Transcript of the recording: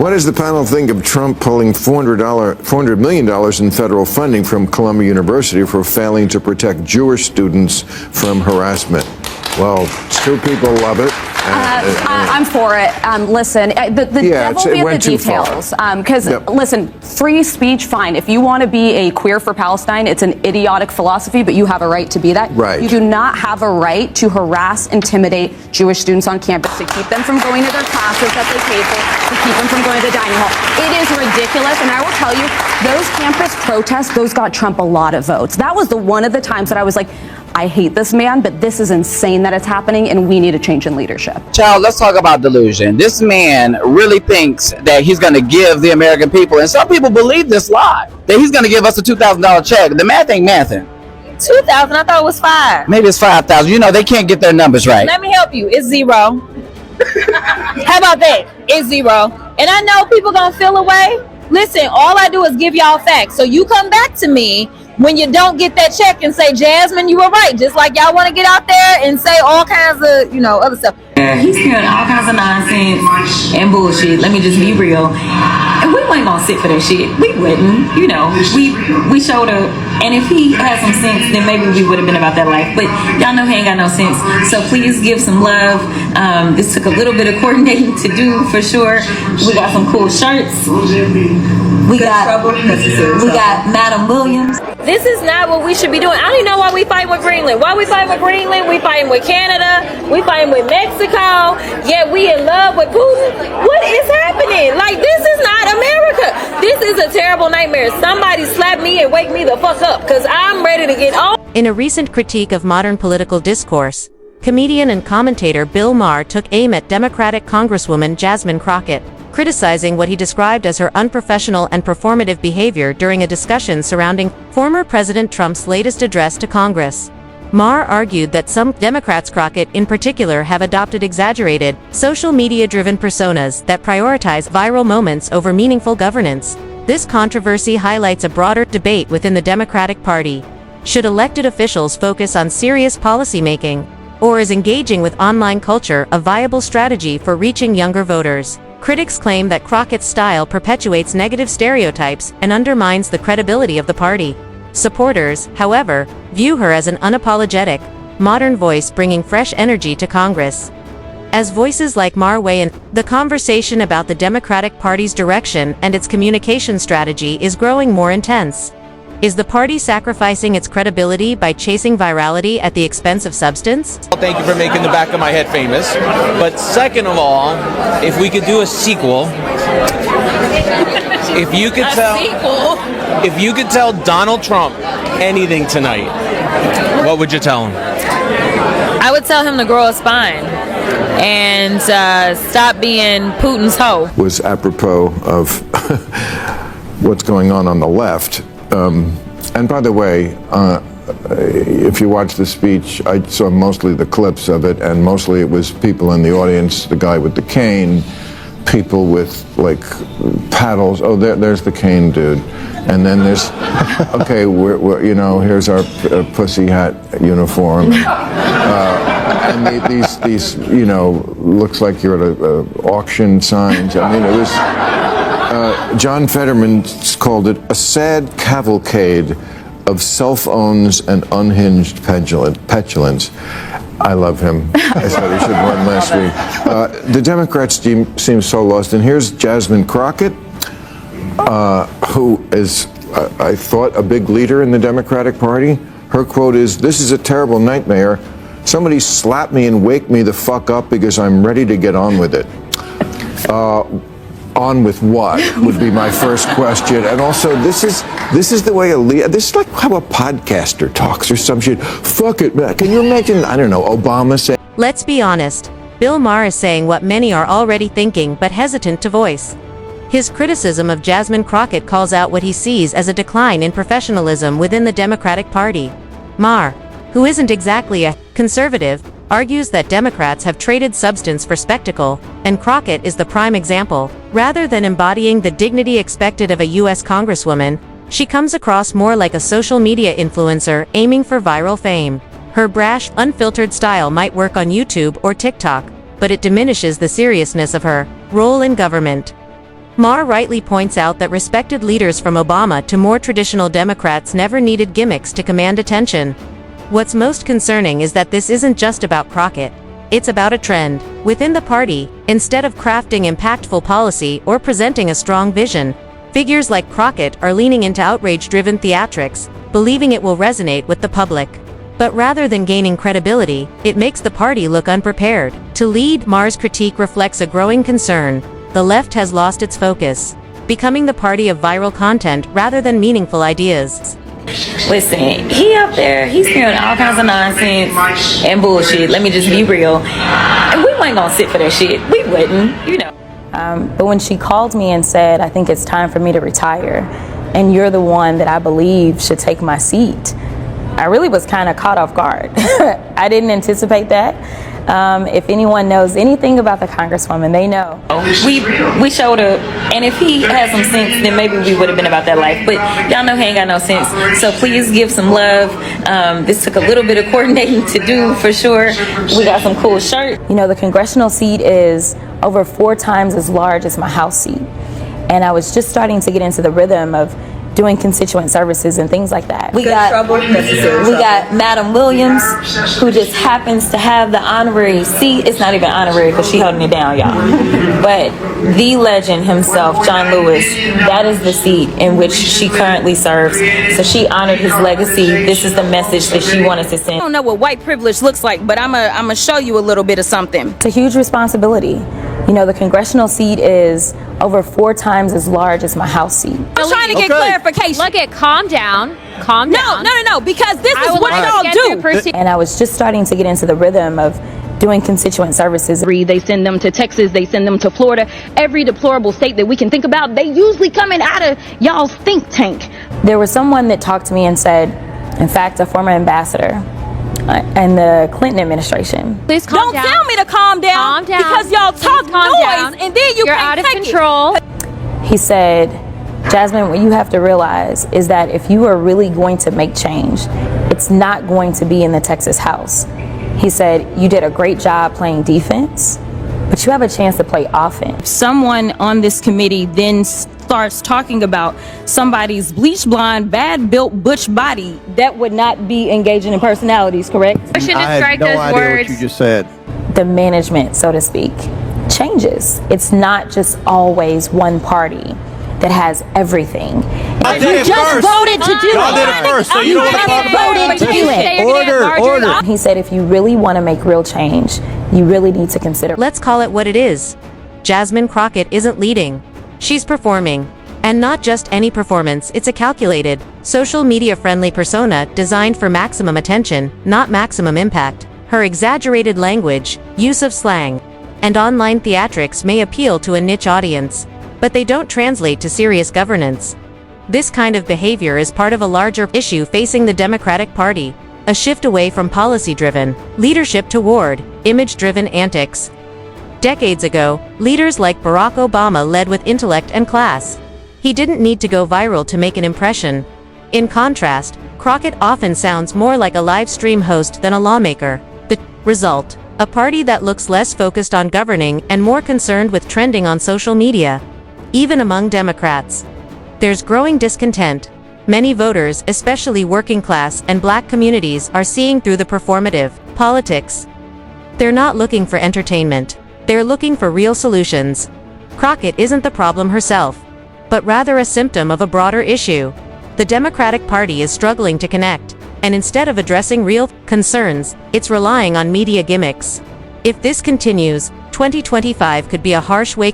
What does the panel think of Trump pulling $400 million in federal funding from Columbia University for failing to protect Jewish students from harassment? Well, two people love it. I'm for it. Listen, the devil be in the details. Because, listen, free speech, fine. If you want to be a queer for Palestine, it's an idiotic philosophy, but you have a right to be that. Right. You do not have a right to harass, intimidate Jewish students on campus, to keep them from going to their classes that they pay for, to keep them from going to the dining hall. It is ridiculous, and I will tell you, those campus protests, those got Trump a lot of votes. That was one of the times that I was like, I hate this man, but this is insane that it's happening, and we need a change in leadership. Child, let's talk about delusion. This man really thinks that he's going to give the American people, and some people believe this lie, that he's going to give us a $2,000 check. The math ain't mathing. 2,000? I thought it was 5. Maybe it's 5,000. You know, they can't get their numbers right. Let me help you. It's 0. How about that? It's 0. And I know people going to feel away. Listen, all I do is give y'all facts. So you come back to me when you don't get that check and say, Jasmine, you were right. Just like y'all want to get out there and say all kinds of, other stuff. He's hearing all kinds of nonsense and bullshit. Let me just be real. And we weren't gonna sit for that shit. We wouldn't. We showed up. And if he had some sense, then maybe we would have been about that life. But y'all know he ain't got no sense. So please give some love. This took a little bit of coordinating to do for sure. We got some cool shirts. We got Madam Williams. This is not what we should be doing. I don't even know why we fighting with Greenland. Why we fighting with Greenland? We fighting with Canada. We fighting with Mexico. Yet we in love with Putin. What is happening? Like, this is not America. This is a terrible nightmare. Somebody slap me and wake me the fuck up, because I'm ready to get on. In a recent critique of modern political discourse, comedian and commentator Bill Maher took aim at Democratic Congresswoman Jasmine Crockett, criticizing what he described as her unprofessional and performative behavior during a discussion surrounding former President Trump's latest address to Congress. Maher argued that some Democrats, Crockett in particular, have adopted exaggerated, social media-driven personas that prioritize viral moments over meaningful governance. This controversy highlights a broader debate within the Democratic Party. Should elected officials focus on serious policymaking, or is engaging with online culture a viable strategy for reaching younger voters? Critics claim that Crockett's style perpetuates negative stereotypes and undermines the credibility of the party. Supporters, however, view her as an unapologetic, modern voice bringing fresh energy to Congress. As voices like Maher weigh in, the conversation about the Democratic Party's direction and its communication strategy is growing more intense. Is the party sacrificing its credibility by chasing virality at the expense of substance? Well, thank you for making the back of my head famous. But second of all, if we could do a sequel, if you could tell Donald Trump anything tonight, what would you tell him? I would tell him to grow a spine and stop being Putin's hoe. Was apropos of what's going on the left. And by the way, if you watch the speech, I saw mostly the clips of it, and mostly it was people in the audience, the guy with the cane, people with like paddles. Oh, there's the cane dude. And then there's, okay, here's our pussy hat uniform. And these, looks like you're at a auction signs. I mean, it was, John Fetterman called it a sad cavalcade of self-owns and unhinged petulance. I love him. I said he should run last week. The Democrats seem so lost. And here's Jasmine Crockett, who is, I thought, a big leader in the Democratic Party. Her quote is, "This is a terrible nightmare. Somebody slap me and wake me the fuck up because I'm ready to get on with it." On with what would be my first question. And also, this is the way this is like how a podcaster talks or some shit. Fuck it, man. Can you imagine, I don't know, Obama saying? Let's be honest. Bill Maher is saying what many are already thinking but hesitant to voice. His criticism of Jasmine Crockett calls out what he sees as a decline in professionalism within the Democratic Party. Maher, who isn't exactly a conservative, argues that Democrats have traded substance for spectacle, and Crockett is the prime example. Rather than embodying the dignity expected of a U.S. Congresswoman, she comes across more like a social media influencer aiming for viral fame. Her brash, unfiltered style might work on YouTube or TikTok, but it diminishes the seriousness of her role in government. Maher rightly points out that respected leaders from Obama to more traditional Democrats never needed gimmicks to command attention. What's most concerning is that this isn't just about Crockett. It's about a trend within the party. Instead of crafting impactful policy or presenting a strong vision, figures like Crockett are leaning into outrage-driven theatrics, believing it will resonate with the public. But rather than gaining credibility, it makes the party look unprepared to lead. Maher's critique reflects a growing concern. The left has lost its focus, becoming the party of viral content rather than meaningful ideas. Listen, he up there, he's spewing all kinds of nonsense and bullshit. Let me just be real. And we weren't gonna sit for that shit. We wouldn't, you know. But when she called me and said, I think it's time for me to retire, and you're the one that I believe should take my seat, I really was kind of caught off guard. I didn't anticipate that. If anyone knows anything about the Congresswoman, they know. We showed up, and if he had some sense, then maybe we would have been about that life. But y'all know he ain't got no sense. So please give some love. This took a little bit of coordinating to do, for sure. We got some cool shirts. You know, the congressional seat is over 4 times as large as my House seat. And I was just starting to get into the rhythm of doing constituent services and things like that. We got Madam Williams, who just happens to have the honorary seat. It's not even honorary because she holding it down, y'all. But the legend himself, John Lewis, that is the seat in which she currently serves. So she honored his legacy. This is the message that she wanted to send. I don't know what white privilege looks like, but I'm gonna show you a little bit of something. It's a huge responsibility. You know, the congressional seat is over 4 times as large as my House seat. I'm trying to get clarification. Look at, calm down, calm down. No, because this is what y'all do. And I was just starting to get into the rhythm of doing constituent services. They send them to Texas, they send them to Florida. Every deplorable state that we can think about, they usually coming out of y'all's think tank. There was someone that talked to me and said, in fact, a former ambassador in the Clinton administration. Please calm down. Don't tell me to calm down. Calm down. Because y'all talk noise and then you're out of take control. He said, Jasmine, what you have to realize is that if you are really going to make change, it's not going to be in the Texas House. He said, you did a great job playing defense, but you have a chance to play offense. Someone on this committee then starts talking about somebody's bleach blonde, bad built butch body, that would not be engaging in personalities, correct? I had no idea what you just said. The management, so to speak, changes. It's not just always one party that has everything. You just voted to do it. Y'all did it first, so you don't want to talk about voted to do it. Order. He said, if you really want to make real change, you really need to consider. Let's call it what it is. Jasmine Crockett isn't leading. She's performing. And not just any performance, it's a calculated, social media-friendly persona designed for maximum attention, not maximum impact. Her exaggerated language, use of slang, and online theatrics may appeal to a niche audience, but they don't translate to serious governance. This kind of behavior is part of a larger issue facing the Democratic Party, a shift away from policy-driven leadership toward image-driven antics. Decades ago, leaders like Barack Obama led with intellect and class. He didn't need to go viral to make an impression. In contrast, Crockett often sounds more like a live stream host than a lawmaker. The result: a party that looks less focused on governing and more concerned with trending on social media. Even among Democrats, there's growing discontent. Many voters, especially working class and black communities, are seeing through the performative politics. They're not looking for entertainment. They're looking for real solutions. Crockett isn't the problem herself, but rather a symptom of a broader issue. The Democratic Party is struggling to connect, and instead of addressing real concerns, it's relying on media gimmicks. If this continues, 2025 could be a harsh wake-up